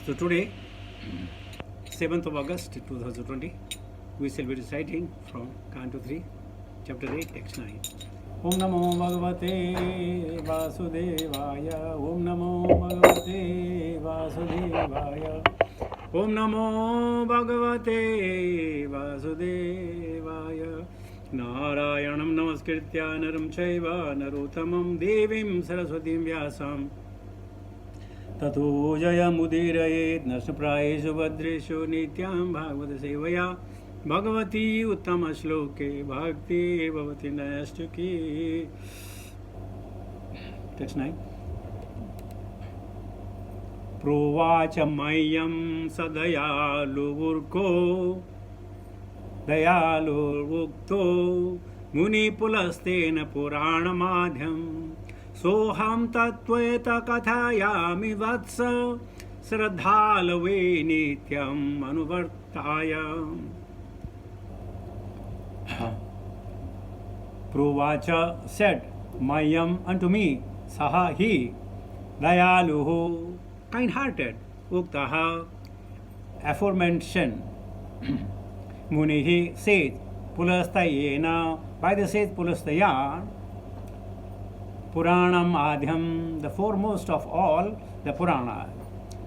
So today, 7th of August 2020, we shall be reciting from Canto 3, Chapter 8, Text 9. Om Namo Bhagavate Vasudevaya. Om Namo Bhagavate Vasudevaya. Om Namo Bhagavate Vasudevaya. Narayanam Namaskritya Naram Chaiva Narottamam Devim Saraswatim Vyasam ततो जयमुदीरयेत् नष्टप्रायेषु भद्रेषु नित्यां भागवत सेवया Bhagwati उत्तमश्लोके भक्तिर्भवति नैष्ठिकी. Text 9. प्रोवाच मह्यं सदयालुवुर्को दयालुर्वुक्तो मुनिपुलस्तेन पुराणमाध्यम् सोहं तत्त्वेत कथयामि वत्स श्रद्धालवे नित्यम् अनुवर्ताय. Provacha said, Mayam unto me, Saha he, Dayaluhu, kind-hearted, Uktaha, aforementioned, Munihi said, Pulastayena, by the sage Pulastaya, Puranam Adhyam, the foremost of all the Purana.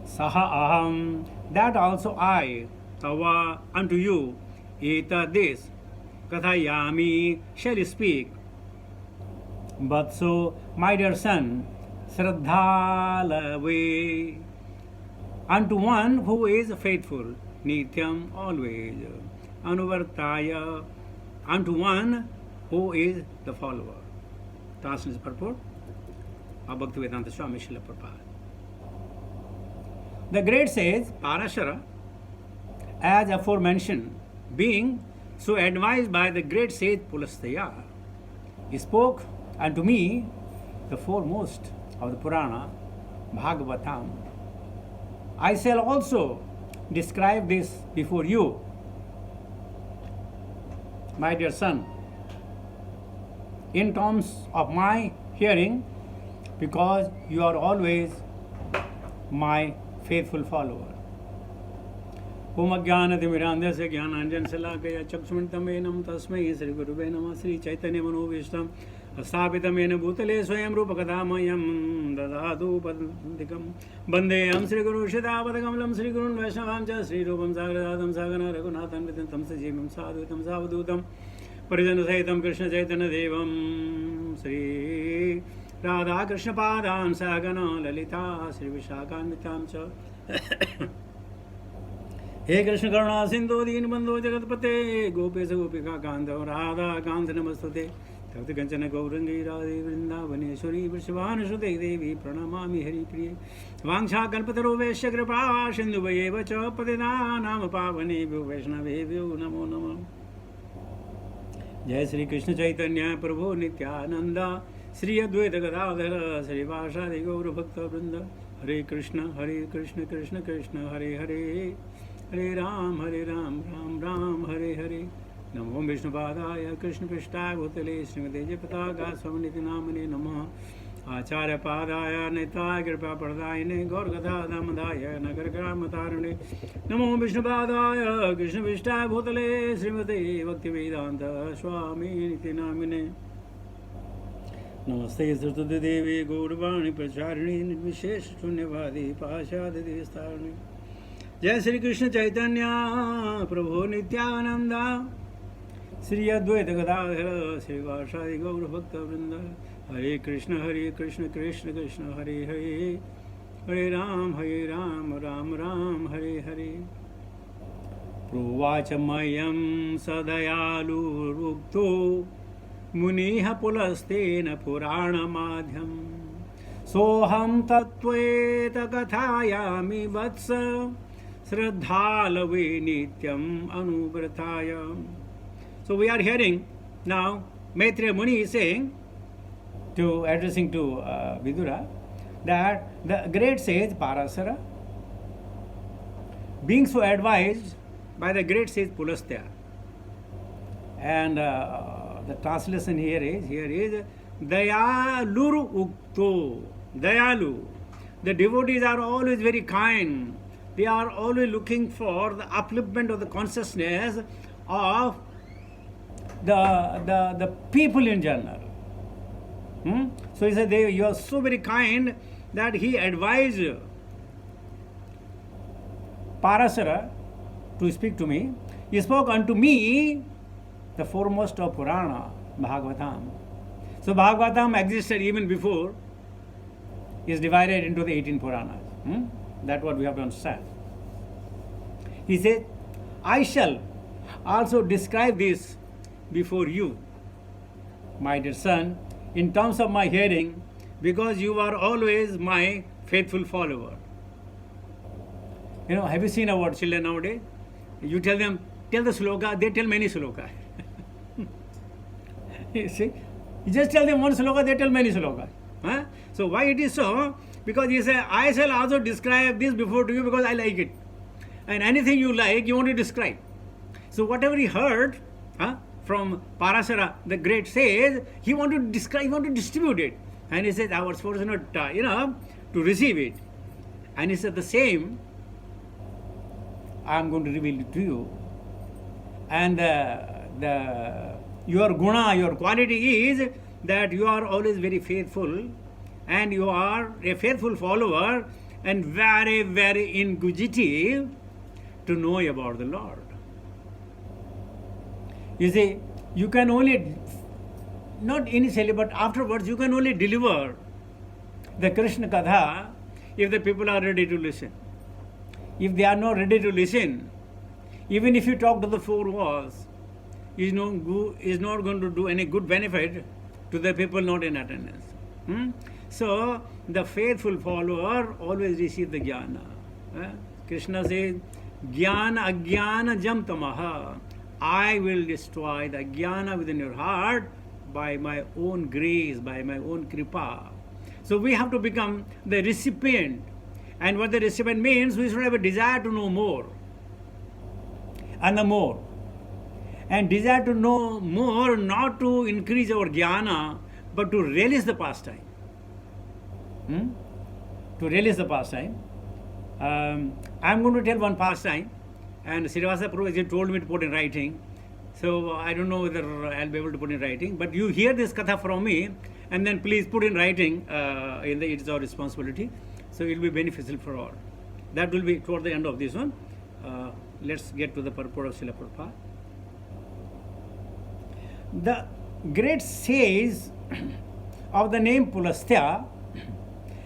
Saha aham, that also I, Tava, unto you, Eta this, Kathayami, shall speak. But so, my dear son, Shraddhalave, unto one who is faithful, Nityam, always, Anuvartaya, unto one who is the follower. Translation purport of Bhaktivedanta Swami Srila Prabhupada. The great sage Parashara, as aforementioned, being so advised by the great sage Pulastaya, spoke unto me, the foremost of the Purana, Bhagavatam. I shall also describe this before you, my dear son, in terms of my hearing, because you are always my faithful follower. Om Ajnanatimirandhasya Jnananjana Salakaya Chakshmantam Enam Tasmai Sri Gurave Namah Sri Chaitanya Manobhishtam Asthapitam Ena Bhutale Swayam Rupakathamayam Dadhatu Padikam Bandeyam Sri Guru Shidapadakamlam Sri Gurun Vaishnavam Cha Sri Rupam Sagradadam Sagana Raghunathan Vidantam Sajimam Sadhutam Savadutam Parijana Sahitam Krishna Chaitanya Devam Sri Radha Krishna Padam Sagana Lalita Sri Vishakhanvitam Cha. हे कृष्ण करुणा सिंधु दीन बंधु जगतपते गोपेश गोपिका कांधव राधा कांत नमस्तुते तप्त कंचन गौरंगी राधे वृंदावनेश्वरी वृषभानुसुते देवी प्रणमामि हरिप्रिये वाञ्छा कल्पतरुभ्यश्च कृपा सिन्धुभ्येव च पतितानां पावनेभ्यो वैष्णवेभ्यो नमो नमः. जय श्री कृष्ण चैतन्य प्रभु नित्यानंद श्री अद्वैत गदाधर श्रीवासादि गौर भक्त वृंद. हरे कृष्ण कृष्ण कृष्ण हरे हरे हरे राम राम राम हरे हरे. नमो विष्णुपादाय कृष्णपृष्ठाय भूतले श्रीमते जयपताका स्वामिनिति नामने नमः. आचार्यपादाय नेताय कृपा प्रदायिने गौरगदाधमदाय नगरग्रामतारिणे नमो विष्णुपादाय कृष्णपृष्ठाय भूतले श्रीमते भक्तिवेदान्त स्वामिनिति नामिने. नमस्ते सरस्वती देवी गौरवाणी प्रचारिणी निर्विशेष शून्यवादी पाशादिस्तारिणी. जय श्री कृष्ण चैतन्य प्रभु नित्यानंद श्री अद्वैत गदाधर श्रीवासादि गौर भक्त वृंद. हरे कृष्ण कृष्ण कृष्ण हरे हरे हरे राम राम राम हरे हरे. प्रोवाच मह्यं सदयालुरुक्तो मुनिः पुलस्तेन पुराणमाध्यं सोऽहं तत्त्वेत कथयामि वत्स श्रद्धालवे nityam anuvartaya. So we are hearing now Maitreya Muni is saying, addressing to Vidura, that the great sage Parashara, being so advised by the great sage Pulastya, and the translation here is Dayaluru Ukto. Dayalu. The devotees are always very kind. they are always looking for the upliftment of the consciousness of the people in general. So he said, you are so very kind that he advised Parasara to speak to me. He spoke unto me the foremost of Purana, Bhagavatam. So Bhagavatam existed even before is divided into the 18 Puranas. That's what we have to understand. He said, I shall also describe this before you, my dear son, in terms of my hearing, because you are always my faithful follower. Have you seen our children nowadays? You tell them, tell the sloka, they tell many sloka. You see? You just tell them one sloka, they tell many sloka. So why it is so? Because he said, I shall also describe this before to you because I like it. And anything you like, you want to describe. So whatever he heard from Parasara, the great says, he wanted to describe, he wanted to distribute it. And he said, I was fortunate, to receive it. And he said, the same, I am going to reveal it to you. And your guna, your quality is that you are always very faithful, and you are a faithful follower and very, very inquisitive to know about the Lord. You see, you can only, not initially, but afterwards, you can only deliver the Krishna Katha if the people are ready to listen. If they are not ready to listen, even if you talk to the four walls, is not going to do any good benefit to the people not in attendance. So, the faithful follower always receive the jnana. Krishna says, jnana ajnana jam tamaha. I will destroy the jnana within your heart by my own grace, by my own kripa. So we have to become the recipient. And what the recipient means, we should have a desire to know more. And the more. And desire to know more, not to increase our jnana, but to relish the pastime. To relish the pastime. I'm going to tell one pastime, and Srivastava Prabhuji told me to put in writing. So I don't know whether I'll be able to put in writing. But you hear this katha from me, and then please put in writing. It's our responsibility. So it will be beneficial for all. That will be toward the end of this one. Let's get to the purport of Srila Prabhupada. The great sage of the name Pulastya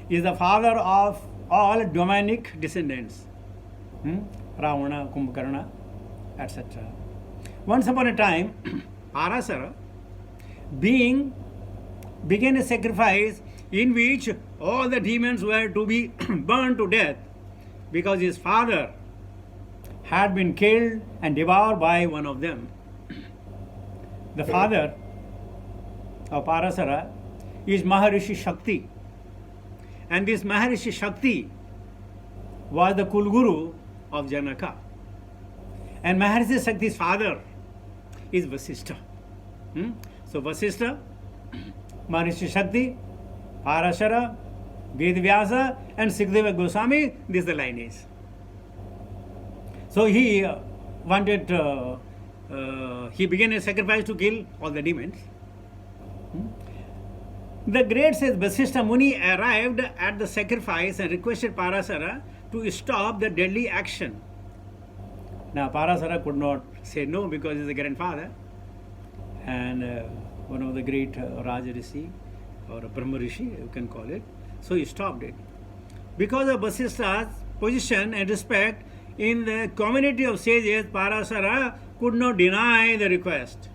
is the father of all demonic descendants. Ravana, Kumbhakarna, etc. Once upon a time, Parasara began a sacrifice in which all the demons were to be burned to death because his father had been killed and devoured by one of them. The father of Parasara is Maharishi Shakti. And this Maharishi Shakti was the Kulguru of Janaka. And Maharishi Shakti's father is Vasishtha. So Vasishtha, Maharishi Shakti, Parasara, Vedvyasa, and Sukadeva Goswami, this is the lineage. So he he began a sacrifice to kill all the demons. The great says Vasishtha Muni arrived at the sacrifice and requested Parasara to stop the deadly action. Now Parasara could not say no because he is the grandfather and one of the great Raja Rishi or Brahma Rishi, you can call it. So he stopped it. Because of Vasishtha's position and respect in the community of sages, Parasara could not deny the request.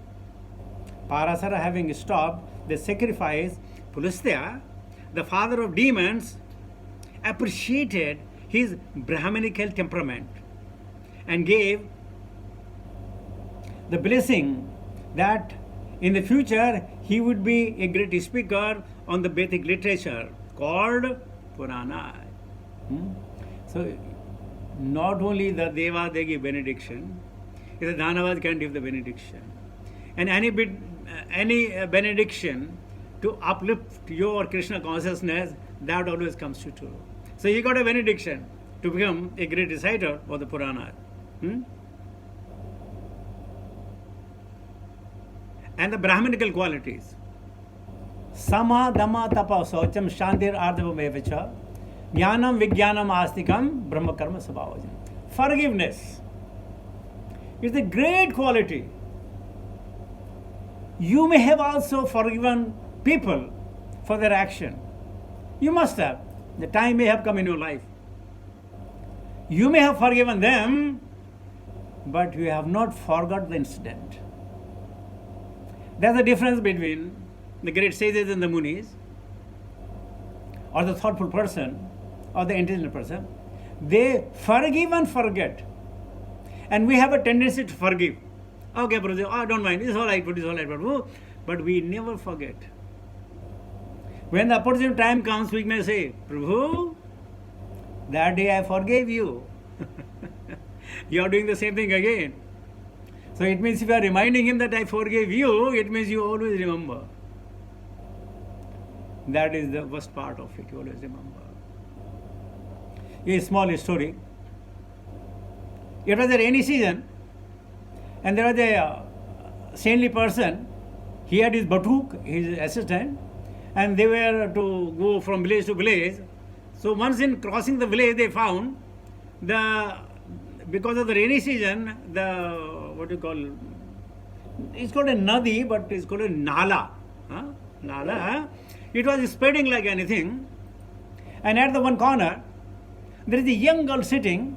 Parasara having stopped the sacrifice, Pulastya, the father of demons, appreciated his Brahminical temperament and gave the blessing that in the future he would be a great speaker on the Vedic literature called Purana. So not only the Deva they give benediction, the Dhanavad can give the benediction. And any benediction to uplift your Krishna consciousness, that always comes to true. So he got a benediction to become a great reciter of the Puranas. And the Brahminical qualities. Sama, Dhamma, Tapa, Saucham, Shantir, Ardhavam, Evacha, Jnanam, Vijnanam, Astikam, Brahma Karma, Sabhavajam. Forgiveness is the great quality. You may have also forgiven people for their action. You must have. The time may have come in your life. You may have forgiven them, but you have not forgot the incident. There's a difference between the great sages and the munis, or the thoughtful person, or the intelligent person. They forgive and forget. And we have a tendency to forgive. Okay, Prabhuji, I don't mind, it's all right, Prabhu. But we never forget. When the opportune time comes, we may say, Prabhu, that day I forgave you. You are doing the same thing again. So it means if you are reminding him that I forgave you, it means you always remember. That is the worst part of it, you always remember. A small story. It was a rainy season, and there was a saintly person. He had his batuk, his assistant, and they were to go from village to village. So once in crossing the village, they found because of the rainy season, it's called a nadi, but it's called a nala. Nala. It was spreading like anything. And at the one corner, there is a young girl sitting.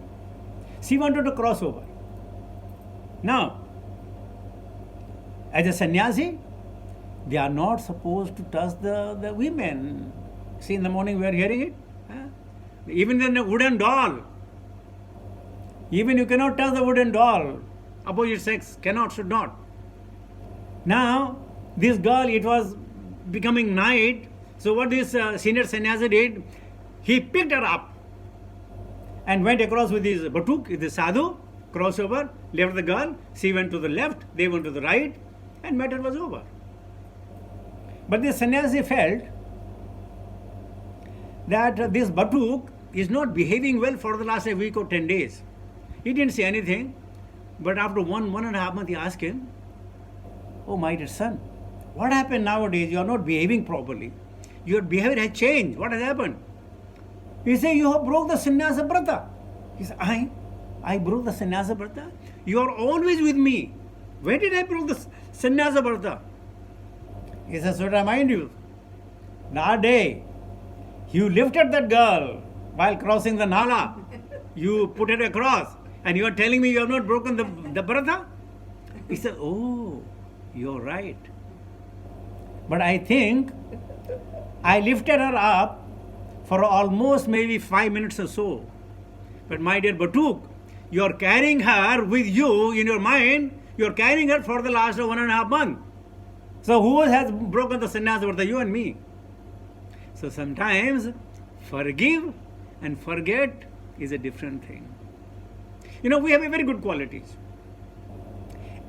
She wanted to cross over. Now, as a sannyasi, they are not supposed to touch the women. See, in the morning we are hearing it. Even in a wooden doll. Even you cannot touch the wooden doll. Opposite sex cannot, should not. Now, this girl, it was becoming night. So what this senior sannyasi did, he picked her up and went across with his batuk, the sadhu, crossed over, left the girl. She went to the left, they went to the right, and matter was over. But the sannyasi felt that this batuk is not behaving well for the last a week or 10 days. He didn't say anything, but after one and a half months, he asked him, "Oh, my dear son, what happened nowadays? You are not behaving properly. Your behavior has changed. What has happened?" He said, "You have broke the sannyasa brata." He said, I broke the sannyasa brata? You are always with me. Where did I broke the sannyasa brata? He says, "So to remind you, that day, you lifted that girl while crossing the nala. You put it across, and you are telling me you have not broken the brata?" He said, "Oh, you're right. But I think I lifted her up for almost maybe 5 minutes or so. But my dear Batuk, you are carrying her with you in your mind. You are carrying her for the last 1.5 months. So who has broken the sannyasa brata? You and me." So sometimes forgive and forget is a different thing. We have a very good qualities.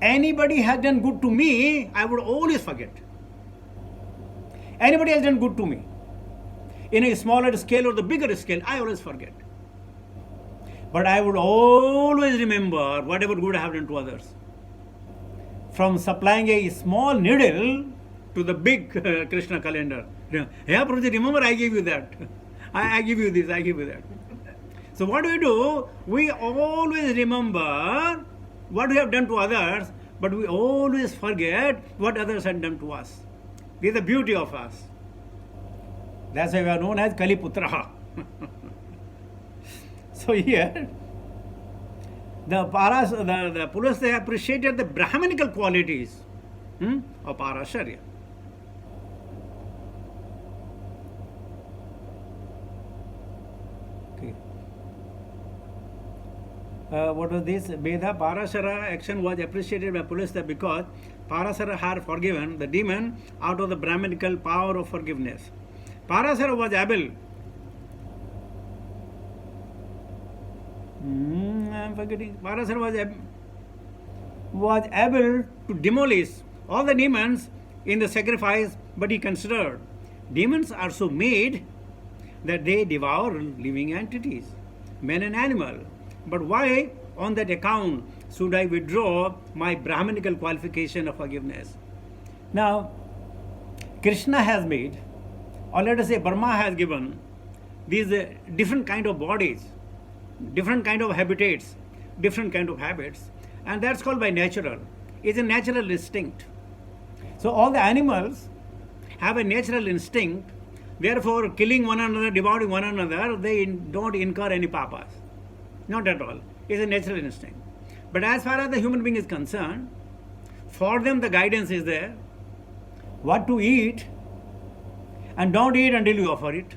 Anybody has done good to me, I would always forget. Anybody has done good to me, in a smaller scale or the bigger scale, I always forget. But I would always remember whatever good I have done to others. From supplying a small needle to the big Krishna calendar. "Hey, Prabhuji, remember I gave you that. I give you this, I give you that." So what do? We always remember what we have done to others, but we always forget what others have done to us. This is the beauty of us. That's why we are known as Kaliputra. So here, the Puras, they appreciated the Brahminical qualities of Parasharya. Okay. What was this? Veda Parashara action was appreciated by Pulastya because Parashara had forgiven the demon out of the Brahminical power of forgiveness. Parashara was able. I'm forgetting. Parashara was able to demolish all the demons in the sacrifice, but he considered demons are so made that they devour living entities. man and animal. But why, on that account, should I withdraw my Brahminical qualification of forgiveness? Now, Krishna has made, or let us say Brahma has given, these different kind of bodies, different kind of habitats, different kind of habits, and that's called by natural. It's a natural instinct. So all the animals have a natural instinct, therefore killing one another, devouring one another, they don't incur any papas. Not at all. It's a natural instinct. But as far as the human being is concerned, for them the guidance is there, what to eat, and don't eat until you offer it.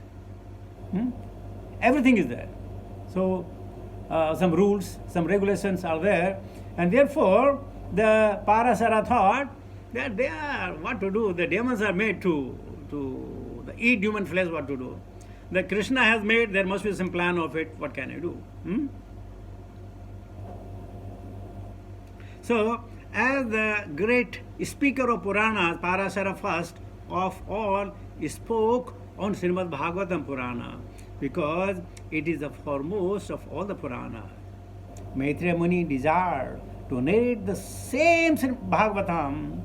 Everything is there. So some rules, some regulations are there, and therefore the Parasara thought that they are what to do. The demons are made to eat human flesh, what to do. The Krishna has made, there must be some plan of it, what can I do? So, as the great speaker of Puranas, Parasara first of all spoke on Srimad Bhagavatam Purana, because it is the foremost of all the Puranas. Maitreya Muni desired to narrate the same Bhagavatam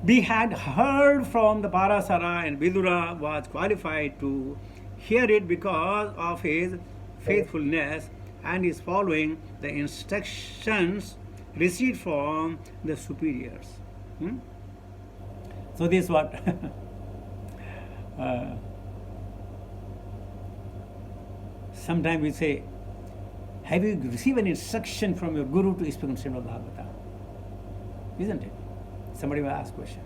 we had heard from the Parasara, and Vidura was qualified to hear it because of his faithfulness and is following the instructions received from the superiors. So this is what sometimes we say, have you received an instruction from your Guru to speak on Srimad Bhagavatam? Isn't it? Somebody will ask question.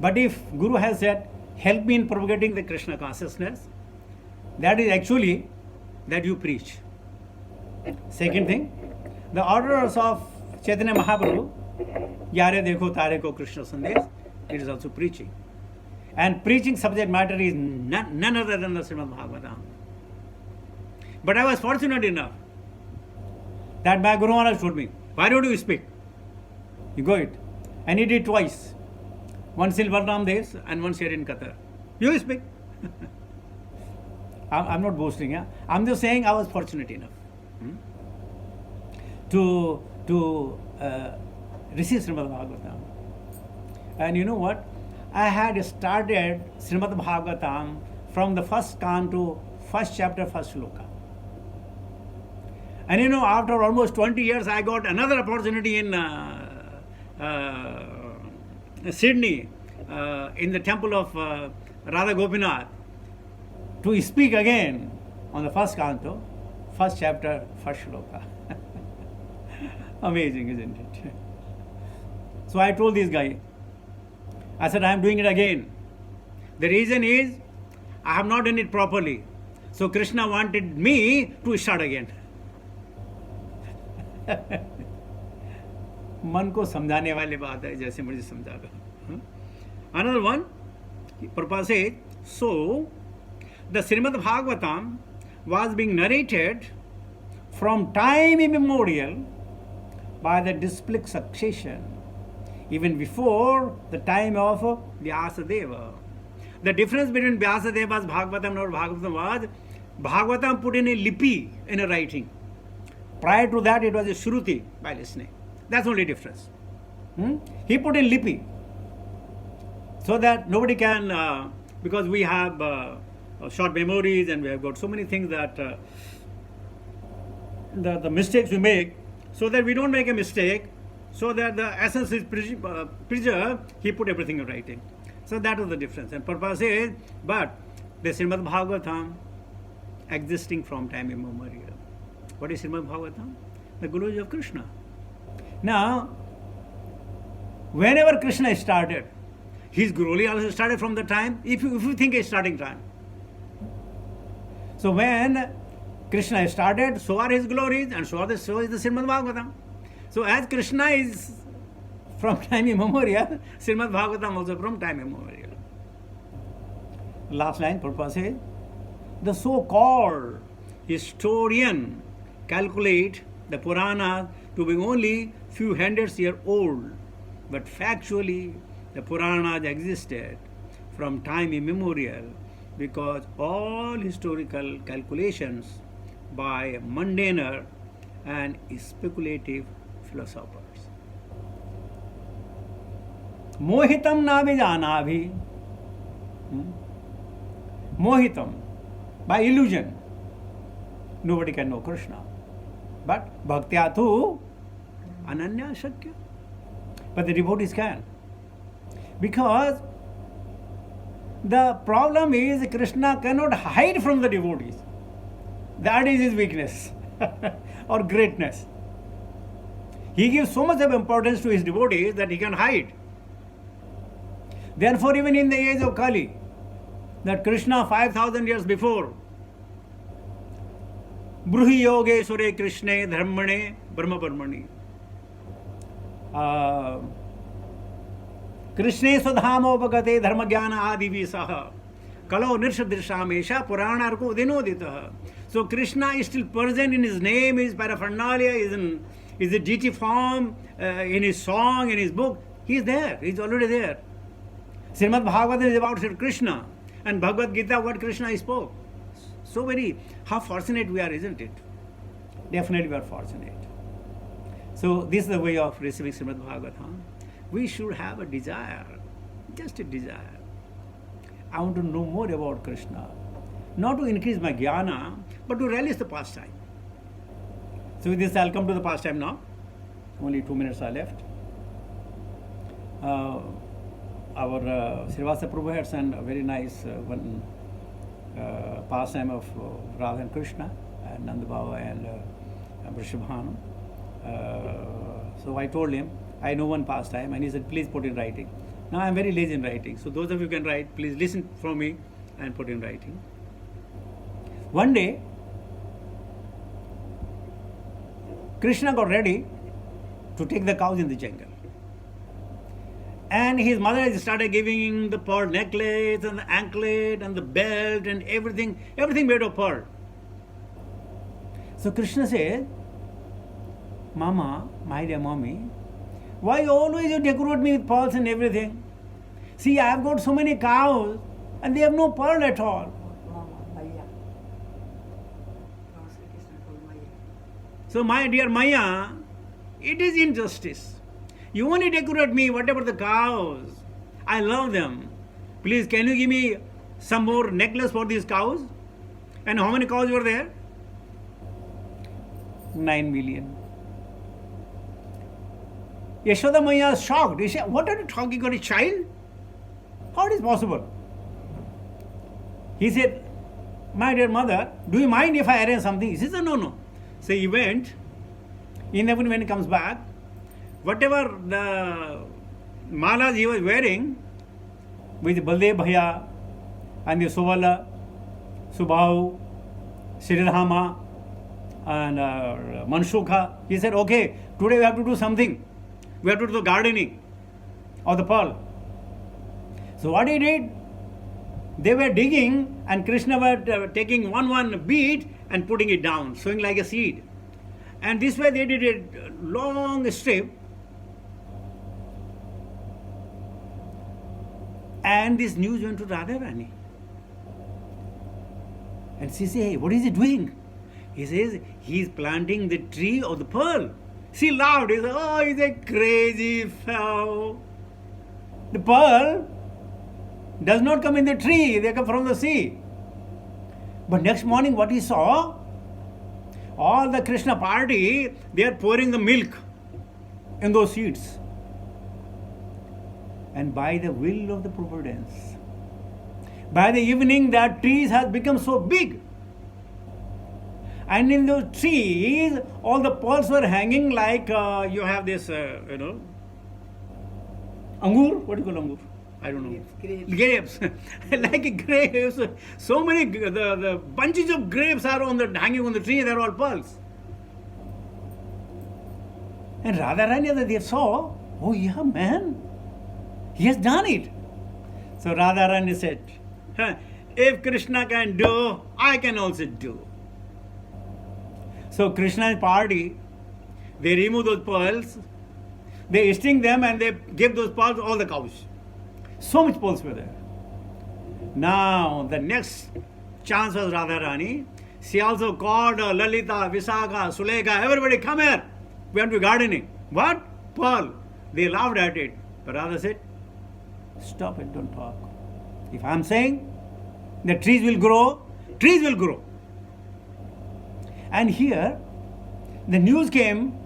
But if Guru has said, help me in propagating the Krishna consciousness, that is actually that you preach. Second thing, the orders of Chaitanya Mahaprabhu, Yare Dekho Tare Ko Krishna Sandesh, it is also preaching. And preaching subject matter is none other than the Srimad Bhagavatam. But I was fortunate enough that my Guru Maharaj told me, why don't you speak? You go it. And he did twice. Once in Varnam Desh and once here in Qatar. You speak. I'm not boasting. Yeah? I'm just saying I was fortunate enough to receive Srimad Bhagavatam. And you know what? I had started Srimad Bhagavatam from the first canto, first chapter, first sloka. And you know, after almost 20 years, I got another opportunity in Sydney, in the temple of Radha Gopinath, to speak again on the first canto, first chapter, first shloka. Amazing, isn't it? So I told this guy, I said, I am doing it again. The reason is, I have not done it properly. So Krishna wanted me to start again. मन को समझाने वाली बात है, जैसे मुझे समझा दो. Another one, Prabhupada says, so the Srimad Bhagavatam was being narrated from time immemorial by the disciplic succession, even before the time of Vyasadeva. The difference between Vyasadeva's Bhagavatam and Bhagavatam was Bhagavatam put in a lipi, in a writing. Prior to that, it was a shruti, by listening. That's the only difference. He put in lipi, so that nobody can, because we have short memories and we have got so many things that the mistakes we make, so that we don't make a mistake, so that the essence is preserved, he put everything in writing. So that is the difference. And Prabhupada says, but the Srimad Bhagavatam existing from time immemorial. What is Srimad Bhagavatam? The Guru of Krishna. Now, whenever Krishna started, his Guru also started from the time, if you think a starting time. So when Krishna started, so are his glories, and so is the Srimad Bhagavatam. So as Krishna is from time immemorial, Srimad Bhagavatam also from time immemorial. Last line, Prabhupada says, the so-called historian calculate the Purana to be only few hundreds years old, but factually the Puranas existed from time immemorial because all historical calculations by mundaner and speculative philosophers. Mohitam na vijanaabhi. Mohitam, by illusion. Nobody can know Krishna. But bhaktya tu ananya shakya. But the devotees can. Because the problem is Krishna cannot hide from the devotees. That is his weakness or greatness. He gives so much of importance to his devotees that he can hide. Therefore, even in the age of Kali, that Krishna 5,000 years before, Bruhi Yogesware Krishne Dharmane Brahma Parmani. Krishne Swadhamopagate Dharmagyana Adivisaha Kalo Nirshadrishamesha Puranarko Dinoditaha. So Krishna is still present in his name, his paraphernalia, is a deity form, in his song, in his book. He is there, he is already there. Srimad Bhagavatam is about Sri Krishna, and Bhagavad Gita what Krishna spoke. So very, how fortunate we are, isn't it? Definitely we are fortunate. So this is the way of receiving Srimad Bhagavatam. We should have a desire, just a desire. I want to know more about Krishna. Not to increase my jnana, but to relish the pastime. So with this I'll come to the pastime now. Only 2 minutes are left. Our Srivastava Prabhu had sent a very nice one pastime of Radha and Krishna, and Nanda Baba and Vrishabhanu. So I told him, I know one pastime, and he said, please put in writing. Now I am very lazy in writing, so those of you who can write, please listen from me and put in writing. One day, Krishna got ready to take the cows in the jungle. And his mother started giving the pearl necklace and the anklet and the belt and everything made of pearl. So Krishna said, Mama, my dear mommy, why always you decorate me with pearls and everything? See, I have got so many cows and they have no pearl at all. So my dear Maya, it is injustice. You only decorate me, whatever the cows. I love them. Please, can you give me some more necklace for these cows? And how many cows were there? 9 million. Yashoda Maya is shocked. He said, what are you talking about, a child? How it is possible? He said, my dear mother, do you mind if I arrange something? He says, no. So he went. In the evening when he comes back, whatever the malas he was wearing, with Baldev Bhaiya and the Suvala, Subhahu, Sridhama and Manshukha, he said, okay, today we have to do something. We have to do the gardening of the pearl. So what he did, they were digging and Krishna was taking one bead and putting it down, showing like a seed. And this way they did a long strip. And this news went to Radharani. And she said, hey, what is he doing? He says, he is planting the tree of the pearl. She laughed. He said, oh, he's a crazy fellow. The pearl does not come in the tree, they come from the sea. But next morning what he saw, all the Krishna party, they are pouring the milk in those seeds. And by the will of the providence, by the evening that trees has become so big. And in those trees, all the pearls were hanging like you have this, angur? What do you call angur? I don't know. Grapes. Like grapes. So many, the bunches of grapes are hanging on the tree, they're all pearls. And Radharani, they saw, oh yeah, man, he has done it. So Radharani said, if Krishna can do, I can also do. So Krishna's party, they remove those pearls, they sting them and they give those pearls to all the cows. So much pearls were there. Now, the next chance was Radharani. She also called Lalita, Visakha, Sulekha, everybody come here. We want to be gardening. What? Pearl. They laughed at it. But Radha said, stop it, don't talk. If I am saying the trees will grow, trees will grow. And here, the news came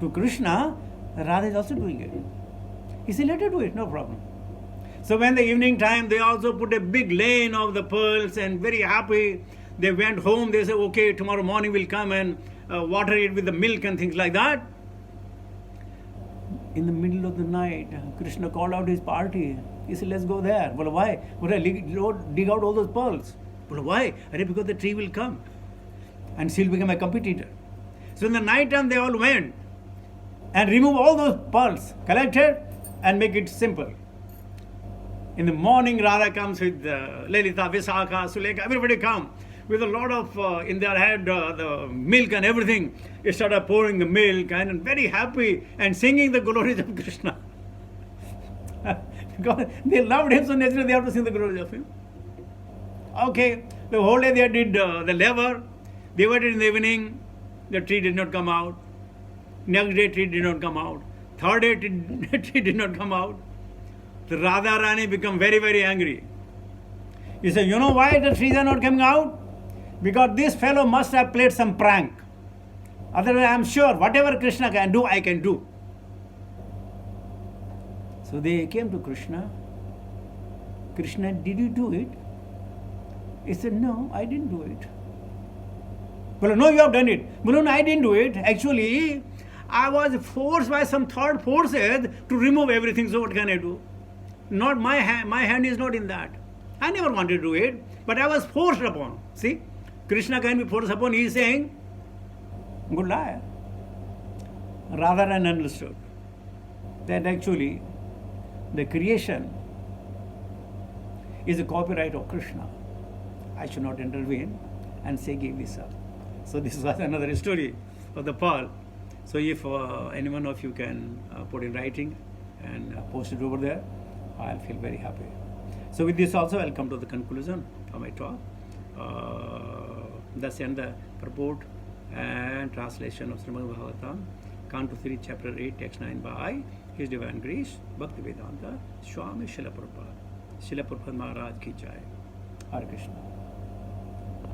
to Krishna, Radha is also doing it. He said, let her do it, no problem. So when the evening time, they also put a big lane of the pearls and very happy. They went home, they said, okay, tomorrow morning we'll come and water it with the milk and things like that. In the middle of the night, Krishna called out his party. He said, let's go there. Well, why? Would I dig out all those pearls? Well, why? Because the tree will come and she'll become a competitor. So in the night time, they all went and removed all those pearls, collected and make it simple. In the morning, Radha comes with Lalita, Visakha, Sulekha, everybody come with a lot of, in their head, the milk and everything. They started pouring the milk and very happy and singing the glories of Krishna. Because they loved him, so naturally they have to sing the glories of him. Okay, the whole day they did the labor. They waited in the evening, the tree did not come out. Next day, tree did not come out. Third day, tree did not come out. The Radharani become very, very angry. He said, you know why the trees are not coming out? Because this fellow must have played some prank. Otherwise, I am sure whatever Krishna can do, I can do. So they came to Krishna. Krishna, did you do it? He said, no, I didn't do it. Well, no, you have done it. Well, no, I didn't do it. Actually, I was forced by some third forces to remove everything. So what can I do? Not my hand. My hand is not in that. I never wanted to do it, but I was forced upon. See, Krishna can be forced upon. He is saying, good liar. Radharani understood that actually the creation is the copyright of Krishna. I should not intervene and say, give this up. So this was another story of the pearl. So if any one of you can put in writing and post it over there, I'll feel very happy. So with this also, I'll come to the conclusion of my talk. Thus end the purport and translation of Srimad Bhagavatam, Canto 3, Chapter 8, Text 9 by His Divine Grace, Bhaktivedanta Swami Srila Prabhupada. Srila Prabhupada Maharaj ki jai. Hare Krishna.